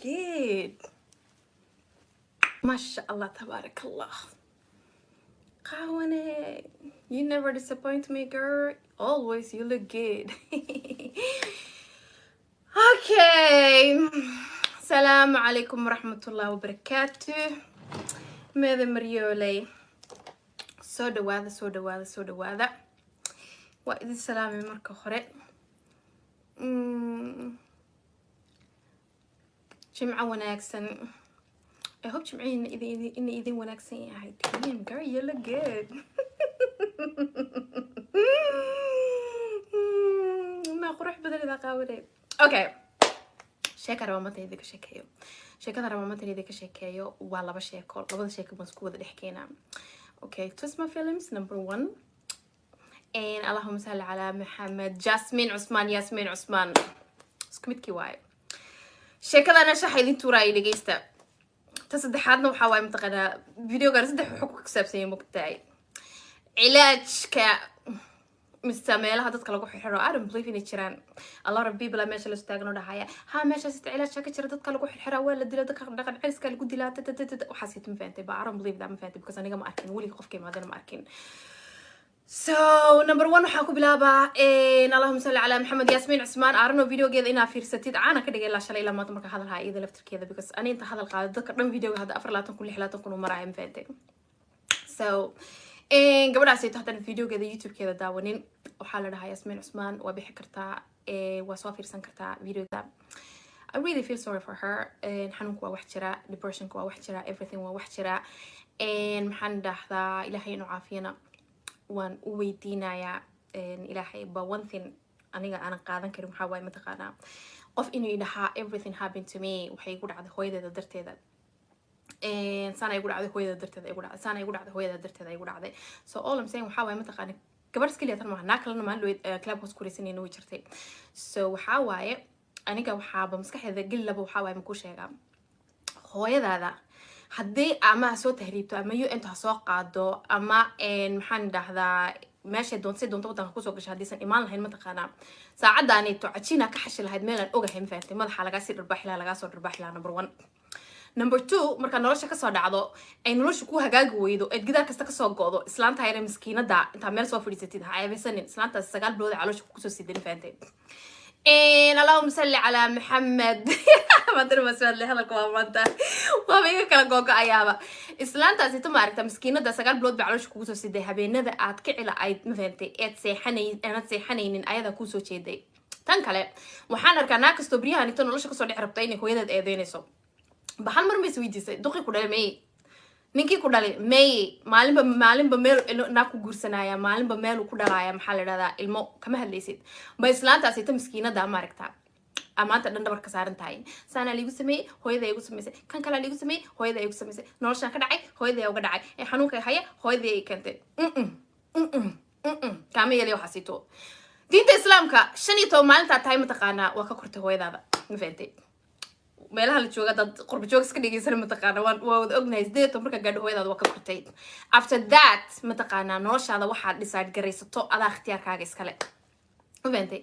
good. MashaAllah, tabarakallah. Qawane, you never disappoint me, girl. Always you look good. Okay. Assalamu alaikum warahmatullahi wabarakatuh. Meeda Marioley. Soo dhawaada. Waa idin salaamay marka hore. Jimca wanaagsan. I hope jimciina idin wanaagsan yahay. Damn, girl, you look good. Ma qurux badan ida qaawaday. Okay. Sheekada ramadayda ka sheekeeyo. Sheekada ramadayda ka sheekeeyo waa laba sheeko. Labada sheeko baan isku wada dhex keenaa. Okay, Tusma Films number 1. And Allahumma salli ala Muhammad. Yasmin Usman. Isku midkii waaye. Sheekadana shax idin tuuraa dhageysta. Ta saddexaadna waxa waay mataqaanaa videogan saddex wuxuu ku xisaabsan mogtahay cilaajka meelaha dadka lagu xiro. I don't believe in jiraan a lot of people meesha la istaagno dhahaya ha meeshaas cilaajka ka jira dadka lagu xiro waa la dilaa dadka dhaqan celiska lagu dilaa waxaas ma fahamtay ba I don't believe that ma fahamtay because aniga ma arkin wali qofkii maadana ma arkin. So number 1 waxaa ku bilaabaa Allahumma salli ala Muhammad. Yasmin Usman arno videogeeda ina fiirsatid caana ka dhigay la shalay ilaa maanta marka hadal haa iyada laftirkeeda because ani inta hadal qaado dadka dhan videoga hadda 4 kun 6 kun maraa ma fahamtay. So gabadhaas ay tahay videogeeda YouTube-keeda daawanin waxaa la dhahaa Yasmin Usman waa bixi kartaa waa soo fiirsan kartaa videoga. I really feel sorry for her. xanuunku waa wax jira, depressionku waa wax jira, everything waa wax jira. maxaan dhahdaa ilaahay inuu caafiyana waan u weydiinayaa ilaahay ba one thing aniga aan qaadan karin waxa waay mataqaanaa qof inuu idhaha everything happened to me waxay igu dhacday hooyadeeda darteeda sana igu dhacday hooyadeeda darteeda igu dhacday sana igu dhacday hooyadeeda darteeda igu dhacday. So all I'm saying waxa waay mataqaanaa gabar iskaliya tan ma kalena maan loo club hoos ku reesanayna way jirtay. So waxa waaye aniga waxaaba maskaxdeeda gal laba waxa waay ma ku sheegaa hooyadaada haddii ama soo tahriibto ama UN soo qaado ama maxaan dhahdaa meesha doonto wadanka kusoo gashay hadiisan imaan lahayn mataqaanaa saacadaanito cajina ka xashi lahayd meelan ogahay ma fahamtay madaxa laga sii dharbaaxilaa laga soo dharbaaxilaa number 1. Number 2 marka nolosha ka soo dhacdo ay nolosha ku hagaagi weydo ee gidaar kasta ka soo go'do islaanta ayna miskiinada inta meel soo fadhiisatid ha aybaysanin islaanta 9 bilood caloosha ku soo sidin fahamtay. اللهم صل على محمد. ما ادري ما سوى لي هذا كومنت وابيك كلا جوجا ايابا islaantaasi tuma aragta miskiinada 9 bilood ba caloosha kugu soo siday habeenada aad ka cila ay ma fahamtay eed seexanaynin ayada ku soo jeeday. tan kale waxaan arkaa naakasto briyahan inta nolosha ka soo dhici rabtay inay hooyadeed eedeynayso baxal mar ma isweydiisay duqi ku dhalay may ninkii ku dhalay may maalinba meel na ku guursanaya maalinba meel ku dhalaaya maxaa la dhahdaa ilmo kama hadlaysid ba islaantaasi ta miskiinada ma aragta amaanta dhan dhabar ka saaran tahay saana liigu sameey hooyada igu sameysay kan kale liigu sameey hooyada igu sameysay noloshan ka dhacay hooyada uga dhacay ee xanuunka haya hooyada ay keentay kama yeelay waxa sito diinta islaamka 15 maalinta tahay mataqaana waa ka kortay hooyadaada ma fahamtay meelaha la jooga dad qurba joog iska dhigaysan mataqaana waa wada ognahay sideeto marka gaadho hooyadaada waa ka kortay. After that mataqaana noloshaada waxaad decide garaysato adaa ikhtiyaarkaaga iskale ma fahamtay.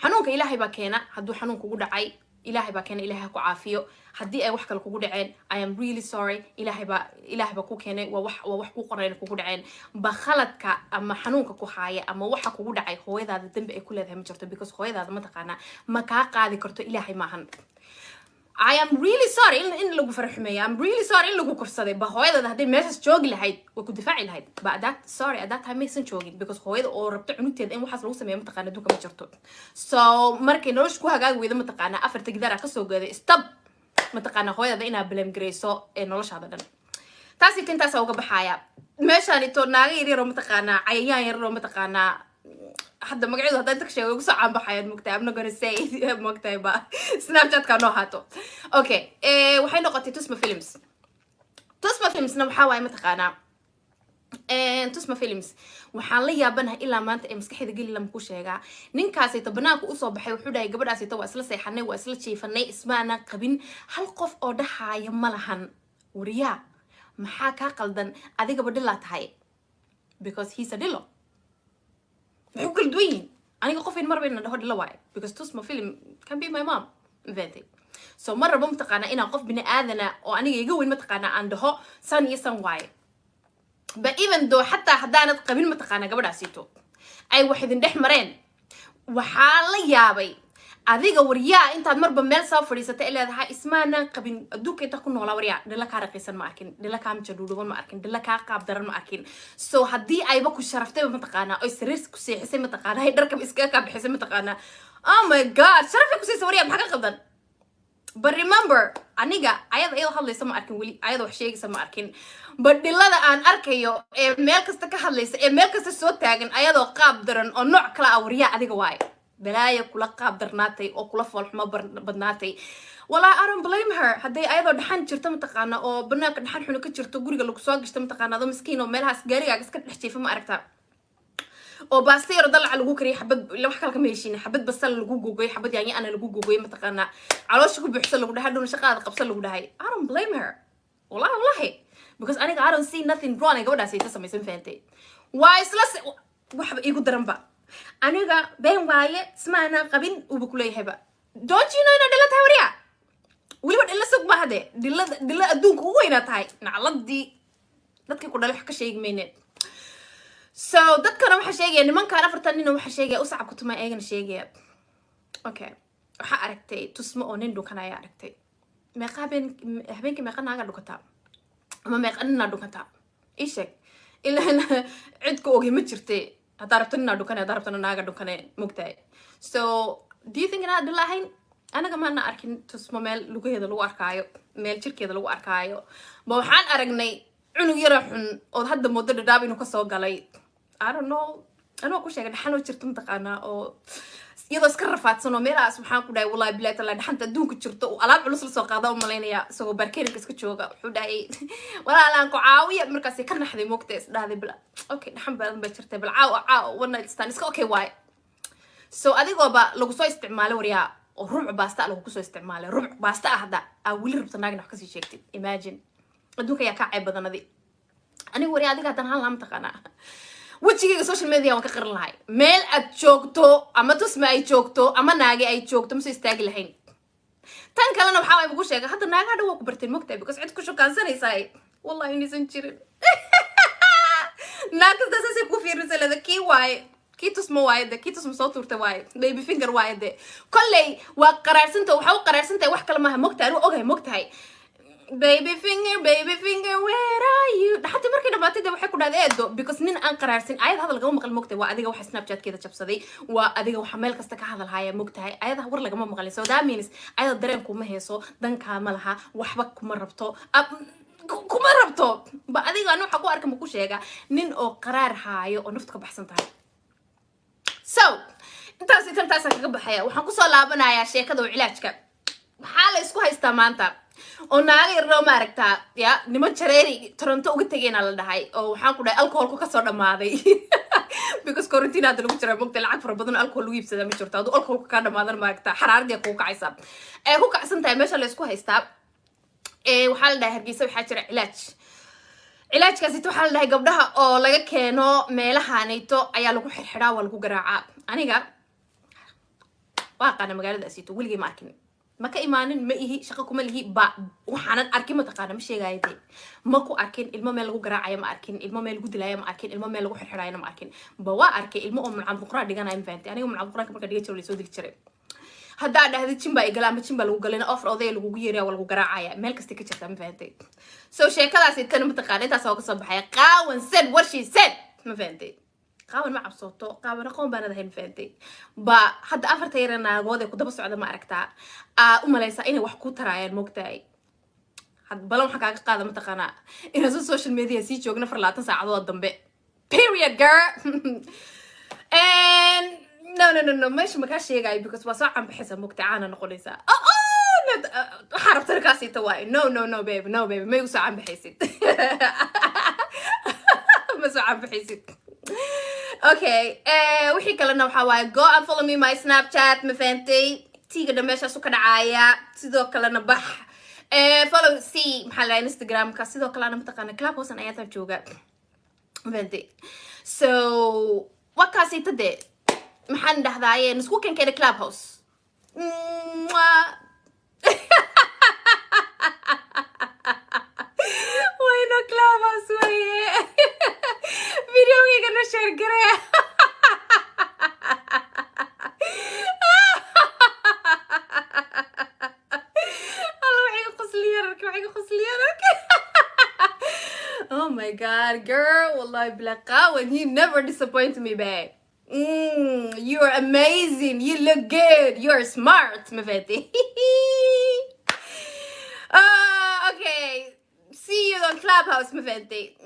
xanuunka ilaahay baa keena hadduu xanuun kugu dhacay ilaahay baa keena ilaahay ku caafiyo haddii ay wax kale kugu dhaceen I am really sorry ilaahay baa ku keenay waa wax ku qoreen kugu dhaceen ba khaladka ama xanuunka ku haaya ama waxa kugu dhacay hooyadaada dambi ay ku leedahay ma jirto because hooyadaada mataqaana ma ka qaadi karto ilaahay maahan. I am really sorry in lagu farxumeeyo I'm really sorry in lagu kufsaday ba hooyada haday meeshaas joogi lahayd way ku difaaci lahayd ba at that time maysan joogin because hooyada oo rabto cunugteeda in waxaas lagu sameeyo mataqaana duka ma jirto. So markay nolosha ku hagaagi weydo mataqaana afarta gidaar ka soo gooday stop mataqaana hooyada inaa blame gareyso ee noloshaada dhan taasi tintaas uga baxaya meeshaan ito naaga yar mataqaana cayayaan yar mataqaana hadda magaceedu hadda inta ka sheego ugu soo caan baxayaan mugtay I'm not gonna say mugtay ba Snapchat ka noo haato. Okay waxay noqotay Tusma Films na waxa waay mataqaana Tusma Films waxaan la yaabanahay ilaa maanta ee maskaxda gali lama ku sheegaa ninkaas ay banaanka u soo baxay wuxuu dhahay gabadhaas ay waa isla seexanay waa isla jiifanay ismaana qabin hal qof oo dhaxaaya ma lahan wariya maxaa ka qaldan adiga badila tahay because he's a dillo wuxuu kala duwan yihiin aniga qof in marba inaan dhaho dhilo waaye because Tusma Film can be my mom invented. so مرة بمتقانا إنا قف بني آذنا وأني يجوين متقانا عنده سن يسن واي but even though حتى حدانت قبل متقانا قبل عسيتو أي واحد ندح مرين وحال يابي adiga wariyaa intaad marba meel soo fadhiisatay leedahay ismaana qabin aduunka inta ku noolaa wariyaa dhila ka raqiisan ma arkin dhila ka majduudugan ma arkin dhila ka qaab daran ma arkin so hadii ayba ku sharaftay ma taqaana oo sariis ku seexisay ma taqaana hay dharka iska ka bixisay ma taqaana oh my god sharafay ku seexisay wariyaa maxaa ka qaldan but remember aniga ayada hadlaysa ma arkin wali ayada wax sheegaysa ma arkin but dhilada aan arkayo ee meel kasta ka hadlaysa ee meel kasta soo taagan ayadoo qaab daran oo nooc kala ah wariyaa adiga waay بلايا كلا قاب درناتي أو كلا فالح ما بدناتي ولا I don't blame her هدي أيضا دحين شرت متقانا أو بناك دحين حنا كشرت جوري قالوا كسواق شرت متقانا هذا مسكين وملها سجاري عكس كنت نحكي فما أركتها أو بصير ضل على جوكري حبد لو حكى لكم هيشين حبد بس الجوجوي حبد يعني أنا الجوجوي متقانا على شو بيحصل له ده هذول شقة قبصل له ده هاي I don't blame her والله because أنا I don't see nothing wrong أنا قاعد أسوي تسمى اسم فانتي وايسلس وحب يقول درنبا أنا بين وايه سمعنا قبين وبكليه هبة don't you know إن دلة توريا ولي بد إلا سوق ما هذا دلة أدونك هو هنا تاي نعلق دي دتك كنا لحق شيء منين so دتك أنا وحشيء يعني من كان أفرتني إنه وحشيء أصعب كنت ما أجن شيء أوكي وحأركتي تسمع أنين دو كنا يأركتي ما قابين هبينك ما قلنا عقد دكتور ما قلنا دكتور إيشك إلا أنا عندك أوجي متشرتي هتعرفتنا دكانة هتعرفتنا ناقة دكانة مقتاي so do you think إن هذا اللحين أنا كمان أركن تسمع مال لقيه هذا لو أركايو مال شركة هذا لو أركايو بوحان أرجني عنو يرحن أو هذا مدة دابي نقصه قلي I don't know أنا أقول شيء حنو شرت متقنا أو يلا سكرفات سنو ميرا سبحان الله والله بلاد الله حنت دونك شرتو وألعب على وصل سوق هذا ومالينيا سو بركين كسكتشوجا حداي ولا لانكو عاوية مركزي كنا حذي مقتس ده هذي بلا أوكي نحن بشرته بالعاو وانا تستانس أوكي واي سو أديك وبا لو كسو استعماله وريا وربع باستا لو كسو استعماله ربع باستا هذا أولي ربطناك نحكي شيء imagine أدوك يا كعب بدنا ذي أنا وريا أديك هتنهال لام تقنا وجهي السوشيال ميديا وكقر لهاي ميل أتشوكتو أما تسمع أي شوكتو أما ناقي أي شوكتو مس يستاجل الحين تانك أنا بحاول بقول شيء هذا الناقي هذا هو كبرت المكتب بس عندك شو كان سنة يساي والله إني سنشرين ناقص ده سيكون في رسالة ذا كي واي كي تسمع وايد ده كي تسمع صوت ورت وايد بيبي فينجر وايد ده كلي وقرار سنته وحاول قرار سنته وح كلامها مكتب أوكي مكتب baby finger where are you حتى مركي نباتي ده وحكوا ده إيدو because نين أنقرار سن أيضا هذا الجو مقل مكتب وأديك وح سناب شات كذا شبصدي وأديك وحمل كستك هذا الهاي مكتب أيضا هور لك ما مقلي so that means أيضا درينكم مهيسو دن كاملها وحبك مربطو كمربطو بأديك أنا حقو أركم مكوش يجا نين أو قرار هاي ونفتك بحسن تاي so أنت سكب حياة وحنقص لابنا يا شيء كذا وعلاجك حال إسكو هيستمانتا وناقي الروم أركتا يا نمت شريري ترنتو وقتجين على الدهاي أو حنقول الكحول كسر ماذي because كورنتين هذا لو بتشرب مقتل عقب بدون الكحول ويبس هذا مشورته هذا الكحول كان ماذا ما أركتا حرارة دي كوك عيسى كوك عيسى أنت ماشى اللي إسكو هيستاب وحال ده هرجيسة وحاجة علاج كاسيتو حال ده قبلها أو لقى كانوا ميلها نيتو أيالكو حرحرا والكو جراعة أنا جا واقع أنا مقالة أسيتو ولقي ماركين ما كإيمان ما إيه شقكم اللي هي وحنا أركين متقارنة مش شيء جايدي ماكو أركين المهم اللي هو جراعة ما أركين المهم اللي هو دلاية ما أركين المهم اللي هو حرحراية ما أركين بوا أركين المهم من عم بقرأ دجانا إنفنتي أنا يوم من عم بقرأ كم كدية تقولي سودك تشرب هذا ده هذي تشمبا إقلام تشمبا لو قالنا أفر أضيع لو جيريا ولا لو جراعة مالك استيك تشرب إنفنتي سو شيء كذا ستة متقارنة تسوق الصباحية قاون سد ورشي سد ما فهمتي قاون ما عبصوتو قاون قوم بنا ذهين فهمتي با حد أفر تيرنا جودة كده بس عدا ما أركتها ليس إني وحكو تراي المقتاي حد بلون حكا قاعدة متقنع إن السوشيال ميديا سيتشو نفر لا تنسى عضو الضمبي period girl and no ماشي ما كانش شيء جاي because وصع عم بحس مقتعانا نقول ليسا حرب تركاسي تواي no baby ما يوصع عم بحسي ما يوصع عم بحسي اوكي وحي كلنا وحواي go and follow me my snapchat مفهمتي تيجي دمشق سو كدعايا sidoo kalena bax follow see محل انستغرام ka sidoo kale ana mataqana club house ayaan jooga mafahantay so wakaasi tade maxaan dhahdaaye isku kan keenay club house وينو كلاباس ويه فيديوغي قلنا شير قريه Oh my god, girl, والله بلا قاوة, you never disappoint me, babe. You are amazing, you look good, you are smart, مفاتي. Okay, see you on Clubhouse, مفاتي.